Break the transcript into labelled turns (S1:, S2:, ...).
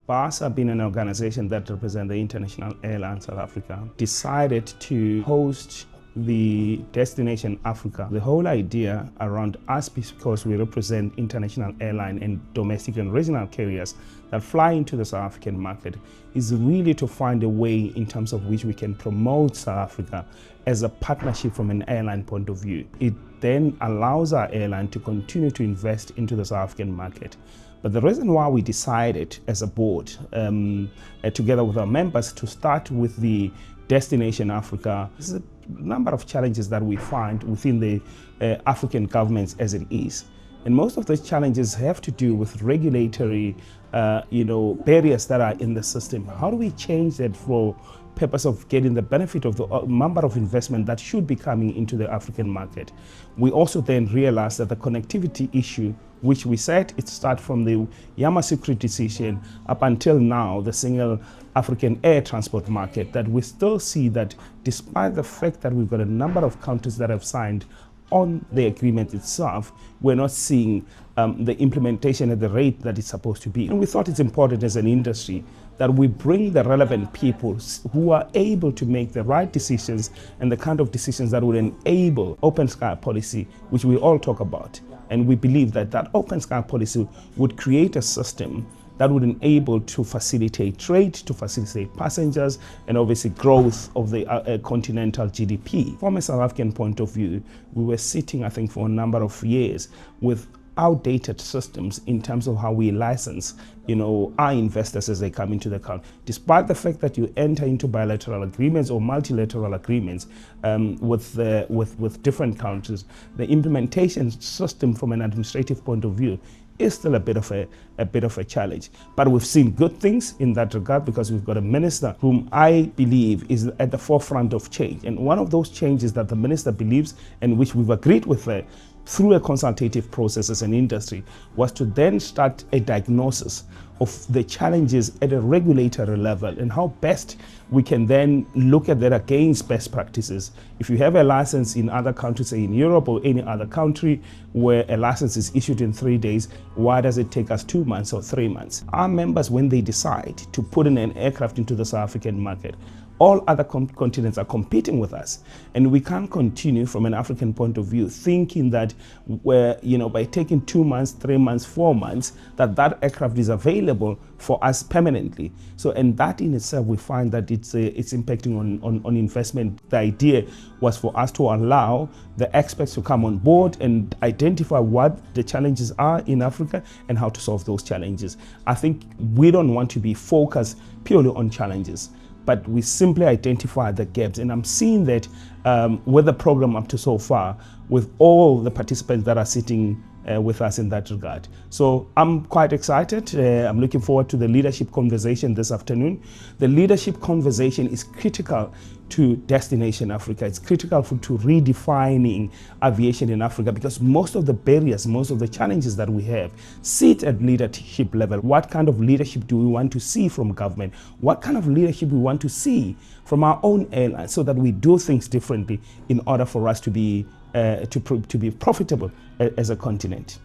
S1: BARSA, being an organization that represents the International Airlines South Africa, decided to host the Destination Africa. The whole idea around us, because we represent international airline and domestic and regional carriers that fly into the South African market, is really to find a way in terms of which we can promote South Africa as a partnership from an airline point of view. It then allows our airline to continue to invest into the South African market. But the reason why we decided as a board, together with our members, to start with the Destination Africa, is a number of challenges that we find within the African governments as it is. And most of those challenges have to do with regulatory barriers that are in the system. How do we change that for purpose of getting the benefit of the number of investment that should be coming into the African market? We also then realized that the connectivity issue, which we said it starts from the Yamoussoukro Decision up until now, the single African air transport market, that we still see that despite the fact that we've got a number of countries that have signed on the agreement itself, we're not seeing the implementation at the rate that it's supposed to be. And we thought it's important as an industry that we bring the relevant people who are able to make the right decisions and the kind of decisions that would enable open sky policy, which we all talk about. And we believe that that open sky policy would create a system that would enable to facilitate trade, to facilitate passengers, and obviously growth of the continental GDP. From a South African point of view, we were sitting, I think, for a number of years with outdated systems in terms of how we license, our investors as they come into the country. Despite the fact that you enter into bilateral agreements or multilateral agreements with different countries, the implementation system from an administrative point of view is still a bit of a challenge. But we've seen good things in that regard, because we've got a minister whom I believe is at the forefront of change. And one of those changes that the minister believes, and which we've agreed with her through a consultative process as an industry, was to then start a diagnosis of the challenges at a regulatory level and how best we can then look at that against best practices. If you have a license in other countries, say in Europe or any other country where a license is issued in 3 days, why does it take us 2 months or 3 months? Our members, when they decide to put in an aircraft into the South African market, all other continents are competing with us, and we can't continue from an African point of view thinking that by taking 2 months, 3 months, 4 months, that aircraft is available for us permanently. So, and that in itself, we find that it's impacting on investment. The idea was for us to allow the experts to come on board and identify what the challenges are in Africa and how to solve those challenges. I think we don't want to be focused purely on challenges, but we simply identify the gaps. And I'm seeing that with the program up to so far, with all the participants that are sitting with us in that regard. So I'm quite excited. I'm looking forward to the leadership conversation this afternoon. The leadership conversation is critical to Destination Africa. It's critical to redefining aviation in Africa, because most of the barriers, most of the challenges that we have sit at leadership level. What kind of leadership do we want to see from government? What kind of leadership we want to see from our own airlines, so that we do things differently in order for us to be profitable as a continent.